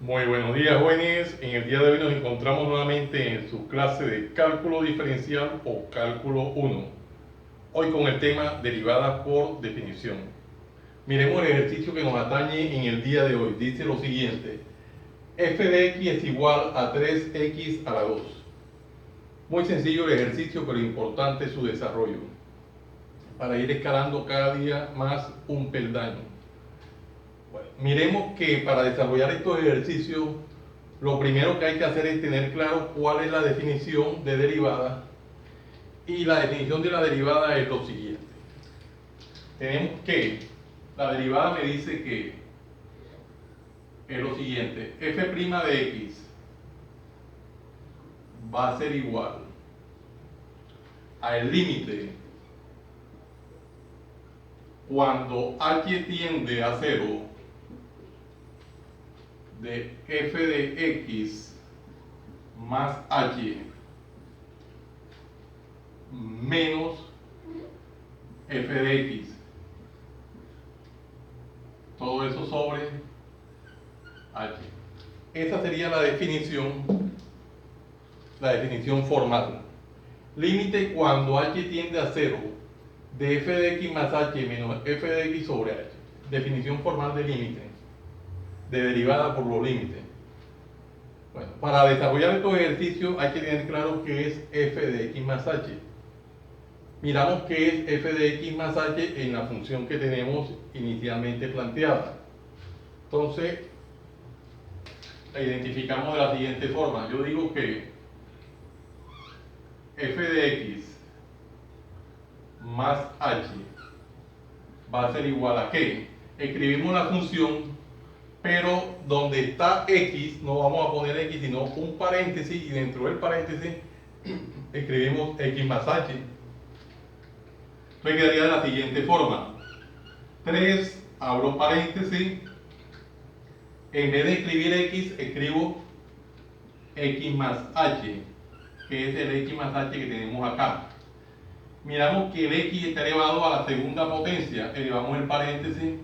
Muy buenos días, jóvenes. En el día de hoy nos encontramos nuevamente en su clase de cálculo diferencial o cálculo 1. Hoy con el tema derivadas por definición. Miremos el ejercicio que nos atañe en el día de hoy. Dice lo siguiente: f de x es igual a 3x a la 2. Muy sencillo el ejercicio, pero importante su desarrollo para ir escalando cada día más un peldaño. Bueno, miremos que para desarrollar estos ejercicios, lo primero que hay que hacer es tener claro cuál es la definición de derivada. Y la definición de la derivada es lo siguiente. Tenemos que, la derivada me dice que es lo siguiente: f' de x va a ser igual al límite cuando h tiende a 0 de f de x más h menos f de x. Todo eso sobre h. Esa sería la definición formal. Límite cuando h tiende a 0 de f de x más h menos f de x sobre h. Definición formal de límite, de derivada por los límites. Bueno, para desarrollar estos ejercicios hay que tener claro qué es f de x más h. Miramos qué es f de x más h en la función que tenemos inicialmente planteada. Entonces, la identificamos de la siguiente forma. Yo digo que f de x más h va a ser igual a qué. Escribimos la función, pero donde está x no vamos a poner x sino un paréntesis, y dentro del paréntesis escribimos x más h. Me quedaría de la siguiente forma: 3, abro paréntesis, en vez de escribir x escribo x más h, que es el x más h que tenemos acá. Miramos que el x está elevado a la segunda potencia, elevamos el paréntesis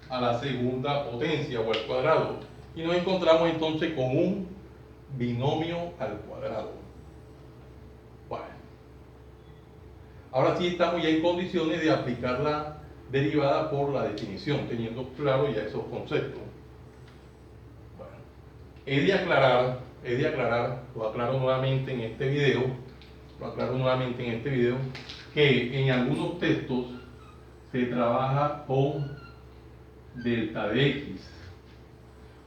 a la segunda potencia o al cuadrado, y nos encontramos entonces con un binomio al cuadrado. Bueno, ahora sí estamos ya en condiciones de aplicar la derivada por la definición, teniendo claro ya esos conceptos. Bueno, he de aclarar, lo aclaro nuevamente en este video, que en algunos textos se trabaja con delta de x,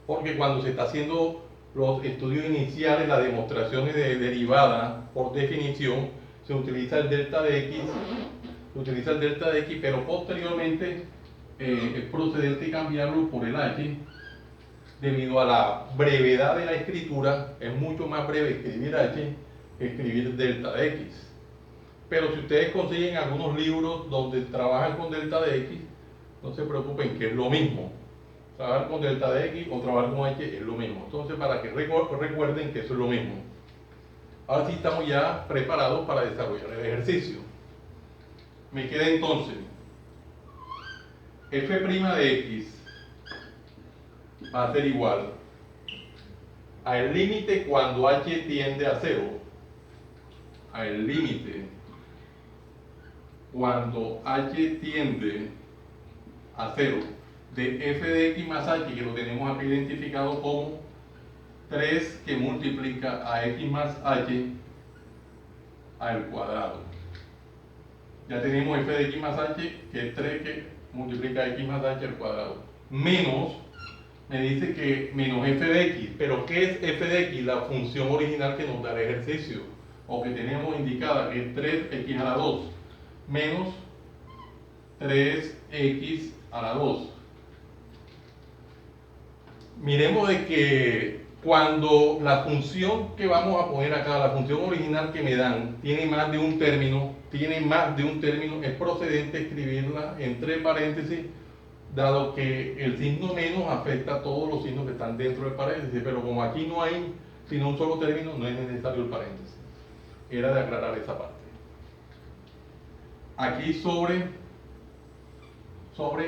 porque cuando se está haciendo los estudios iniciales, las demostraciones de derivada por definición, se utiliza el delta de x, pero posteriormente es procedente cambiarlo por el h, debido a la brevedad de la escritura. Es mucho más breve escribir h que escribir delta de x. Pero si ustedes consiguen algunos libros donde trabajan con delta de x, no se preocupen, que es lo mismo. Trabajar con delta de x o trabajar con h es lo mismo. Entonces, para que recuerden que eso es lo mismo. Ahora sí estamos ya preparados para desarrollar el ejercicio. Me queda entonces f' de x va a ser igual al límite cuando h tiende a 0. Al límite cuando h tiende a 0 de f de x más h, que lo tenemos aquí identificado como 3 que multiplica a x más h al cuadrado. Ya tenemos f de x más h, que es 3 que multiplica a x más h al cuadrado. Menos, me dice que menos f de x. ¿Pero qué es f de x? La función original que nos da el ejercicio, o que tenemos indicada, que es 3x a la 2, menos 3x a la 2. Miremos de que cuando la función que vamos a poner acá, la función original que me dan, tiene más de un término, es procedente escribirla entre paréntesis, dado que el signo menos afecta a todos los signos que están dentro del paréntesis. Pero como aquí no hay sino un solo término, no es necesario el paréntesis. Era de aclarar esa parte. Aquí sobre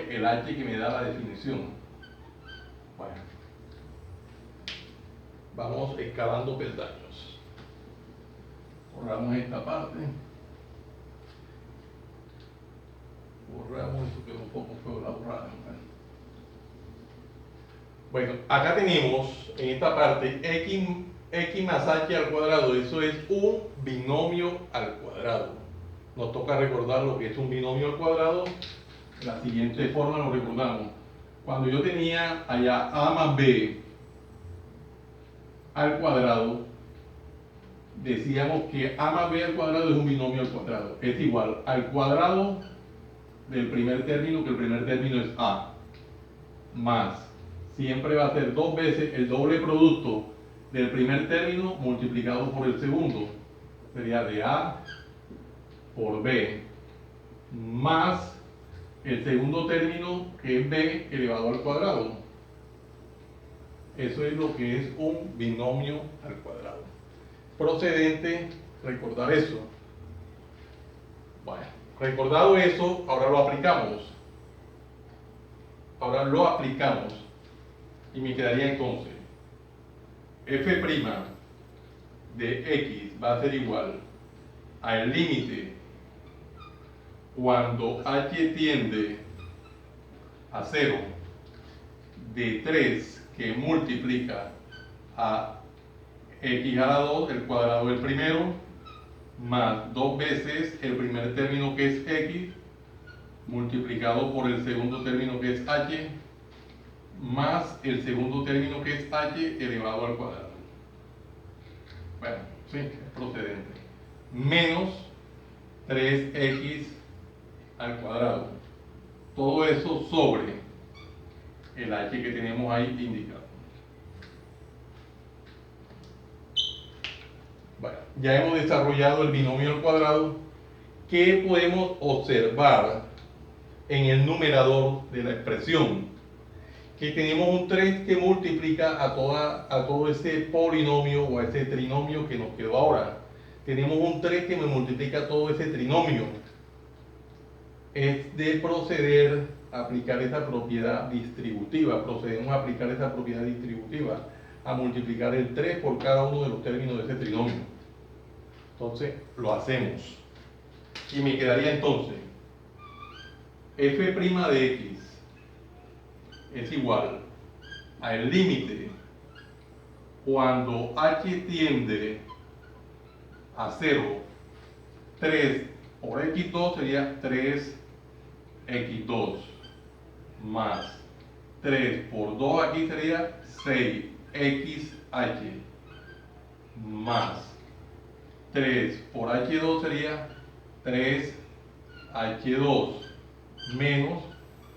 el h que me da la definición. Bueno, Vamos escalando peldaños. Borramos esta parte. Borramos, esto quedó un poco feo la borrada. Bueno, acá tenemos en esta parte x más h al cuadrado. Eso es un binomio al cuadrado. Nos toca recordar lo que es un binomio al cuadrado. De la siguiente forma lo recordamos. Cuando yo tenía allá a más b al cuadrado, decíamos que a más b al cuadrado es un binomio al cuadrado. Es igual al cuadrado del primer término, que el primer término es a, más, siempre va a ser dos veces el doble producto del primer término multiplicado por el segundo. Sería de a por b, más el segundo término, que es b elevado al cuadrado. Eso es lo que es un binomio al cuadrado. Procedente recordar eso. Bueno, recordado eso, ahora lo aplicamos. Y me quedaría entonces f' de x va a ser igual al límite cuando h tiende a 0 de 3 que multiplica a x a la 2, el cuadrado del primero, más dos veces el primer término que es x, multiplicado por el segundo término que es h, más el segundo término que es h elevado al cuadrado. Bueno, sí, es procedente. Menos 3x al cuadrado. Todo eso sobre el h que tenemos ahí indicado. Bueno, ya hemos desarrollado el binomio al cuadrado. ¿Qué podemos observar en el numerador de la expresión? Que tenemos un 3 que multiplica a todo ese polinomio o a ese trinomio que nos quedó ahora. Tenemos un 3 que me multiplica todo ese trinomio. Es de proceder a aplicar esa propiedad distributiva. Procedemos a aplicar esa propiedad distributiva, a multiplicar el 3 por cada uno de los términos de ese trinomio. Entonces, lo hacemos. Y me quedaría entonces f' de x es igual al límite cuando h tiende a 0, 3 por x2 sería 3x2, más 3 por 2 aquí sería 6xh, más 3 por h2 sería 3h2, menos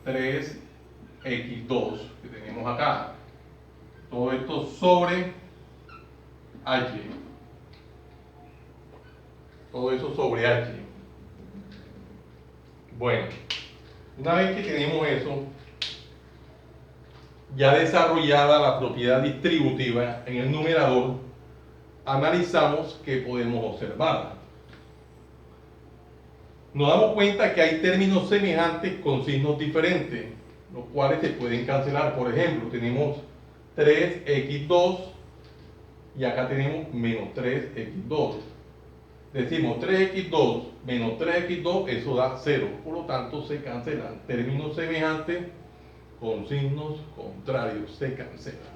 3x2 que tenemos acá. Todo esto sobre h. Todo eso sobre h. Bueno, una vez que tenemos eso, ya desarrollada la propiedad distributiva en el numerador, analizamos qué podemos observar. Nos damos cuenta que hay términos semejantes con signos diferentes, los cuales se pueden cancelar. Por ejemplo, tenemos 3x2 y acá tenemos menos 3x2. Decimos 3x2 menos 3x2, eso da 0. Por lo tanto, se cancelan. Términos semejantes con signos contrarios se cancelan.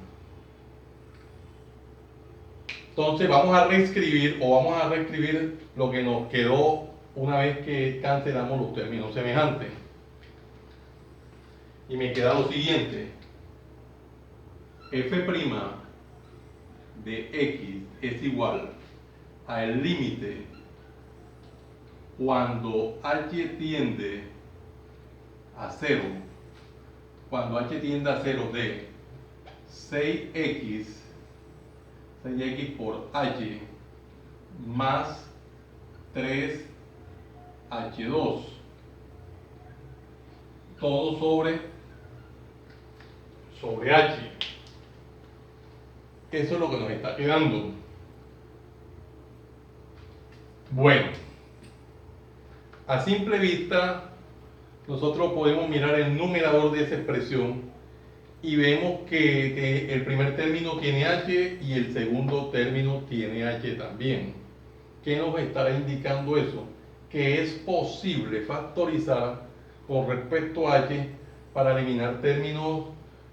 Entonces vamos a reescribir lo que nos quedó una vez que cancelamos los términos semejantes. Y me queda lo siguiente. f' de x es igual al límite cuando h tiende a 0, de 6x por h más 3h2, todo sobre h. Eso es lo que nos está quedando. Bueno, a simple vista nosotros podemos mirar el numerador de esa expresión y vemos que el primer término tiene h y el segundo término tiene h también. ¿Qué nos estará indicando eso? Que es posible factorizar con respecto a h para eliminar términos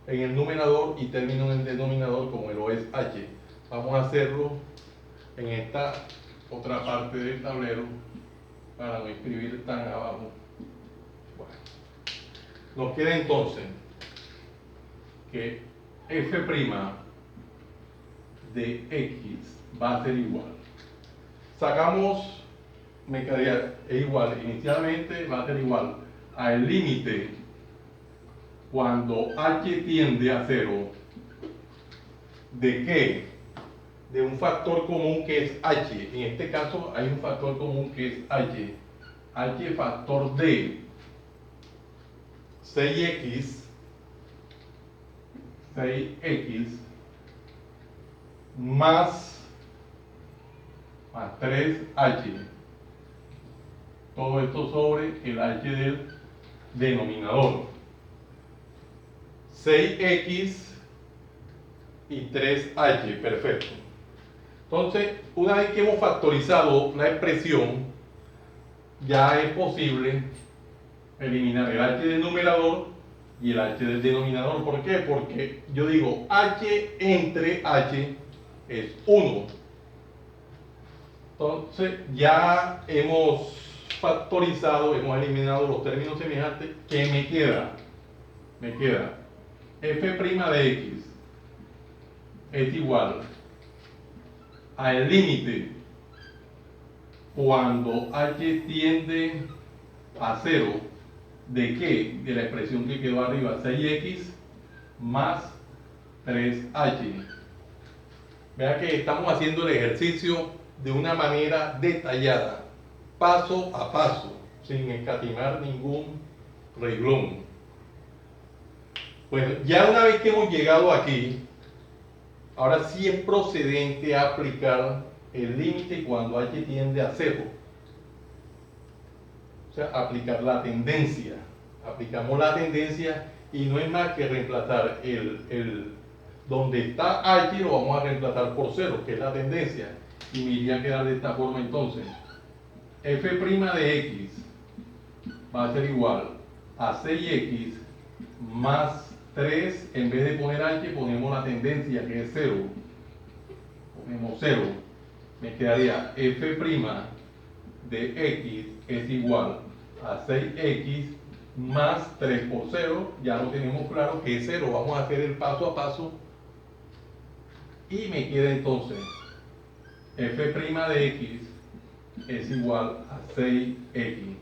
en el numerador y términos en el denominador como lo es h. Vamos a hacerlo en esta otra parte del tablero para no escribir tan abajo. Bueno, nos queda entonces que f' de x va a ser igual. Sacamos, me quedaría igual, inicialmente va a ser igual al límite cuando h tiende a 0. ¿De qué? De un factor común que es h. En este caso hay un factor común que es h. H factor de 6x más 3h. Todo esto sobre el h del denominador. 6x y 3h, perfecto. Entonces, una vez que hemos factorizado la expresión, ya es posible eliminar el h del numerador y el h del denominador. ¿Por qué? Porque yo digo h entre h es 1. Entonces, ya hemos factorizado, hemos eliminado los términos semejantes. ¿Qué me queda? Me queda f' de x es igual al límite cuando h tiende a 0 de qué? De la expresión que quedó arriba, 6x más 3h. Vean que estamos haciendo el ejercicio de una manera detallada, paso a paso, sin escatimar ningún renglón. Bueno, ya una vez que hemos llegado aquí, ahora sí es procedente aplicar el límite cuando h tiende a 0. O sea, aplicar la tendencia. Aplicamos la tendencia y no es más que reemplazar donde está h, lo vamos a reemplazar por 0, que es la tendencia. Y me iría a quedar de esta forma entonces. F' de x va a ser igual a 6x más 3, en vez de poner h, ponemos la tendencia que es 0. Ponemos 0. Me quedaría f' de x es igual a 6x más 3 por 0. Ya lo tenemos claro que es 0. Vamos a hacer el paso a paso. Y me queda entonces f' de x es igual a 6x.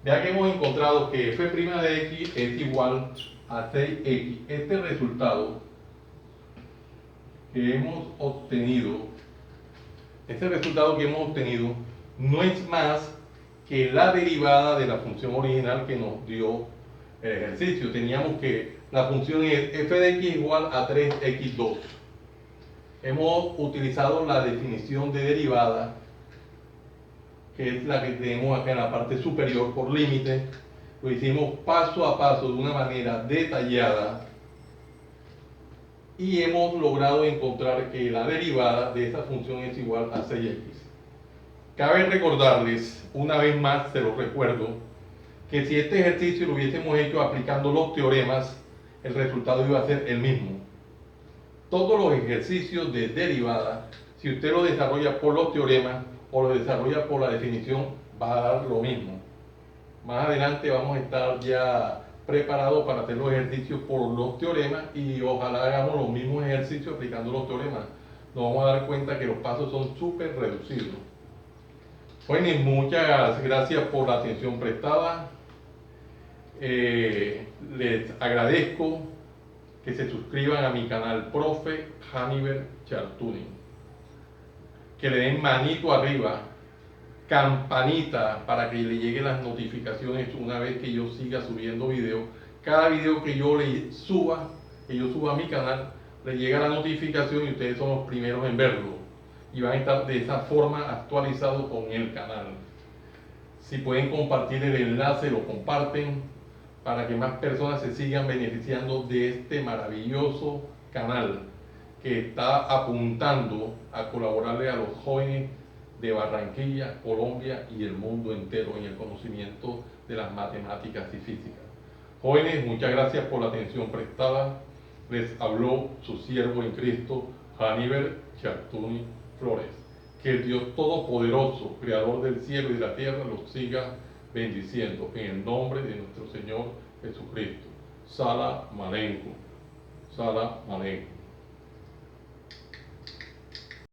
Ya que hemos encontrado que f' de x es igual a 6x, este resultado que hemos obtenido, no es más que la derivada de la función original que nos dio el ejercicio. Teníamos que la función es f de x igual a 3x2. Hemos utilizado la definición de derivada, que es la que tenemos acá en la parte superior por límite. Lo hicimos paso a paso de una manera detallada y hemos logrado encontrar que la derivada de esa función es igual a 6x. Cabe recordarles, una vez más se lo recuerdo, que si este ejercicio lo hubiésemos hecho aplicando los teoremas, el resultado iba a ser el mismo. Todos los ejercicios de derivada, si usted lo desarrolla por los teoremas o lo desarrolla por la definición, va a dar lo mismo. Más adelante vamos a estar ya preparados para hacer los ejercicios por los teoremas y ojalá hagamos los mismos ejercicios aplicando los teoremas. Nos vamos a dar cuenta que los pasos son súper reducidos. Bueno, y muchas gracias por la atención prestada. Les agradezco que se suscriban a mi canal Profe Hannibal Chartuning, que le den manito arriba, campanita para que le lleguen las notificaciones una vez que yo siga subiendo videos. Cada video que yo suba a mi canal, le llega la notificación y ustedes son los primeros en verlo y van a estar de esa forma actualizados con el canal. Si pueden compartir el enlace, lo comparten. para que más personas se sigan beneficiando de este maravilloso canal que está apuntando a colaborarle a los jóvenes de Barranquilla, Colombia y el mundo entero en el conocimiento de las matemáticas y física. Jóvenes, muchas gracias por la atención prestada. Les habló su siervo en Cristo, Hannibal Chartuni Flores. Que el Dios Todopoderoso, Creador del cielo y de la tierra, los siga bendiciendo en el nombre de nuestro Señor Jesucristo. Sala Malenko. Sala Malenko.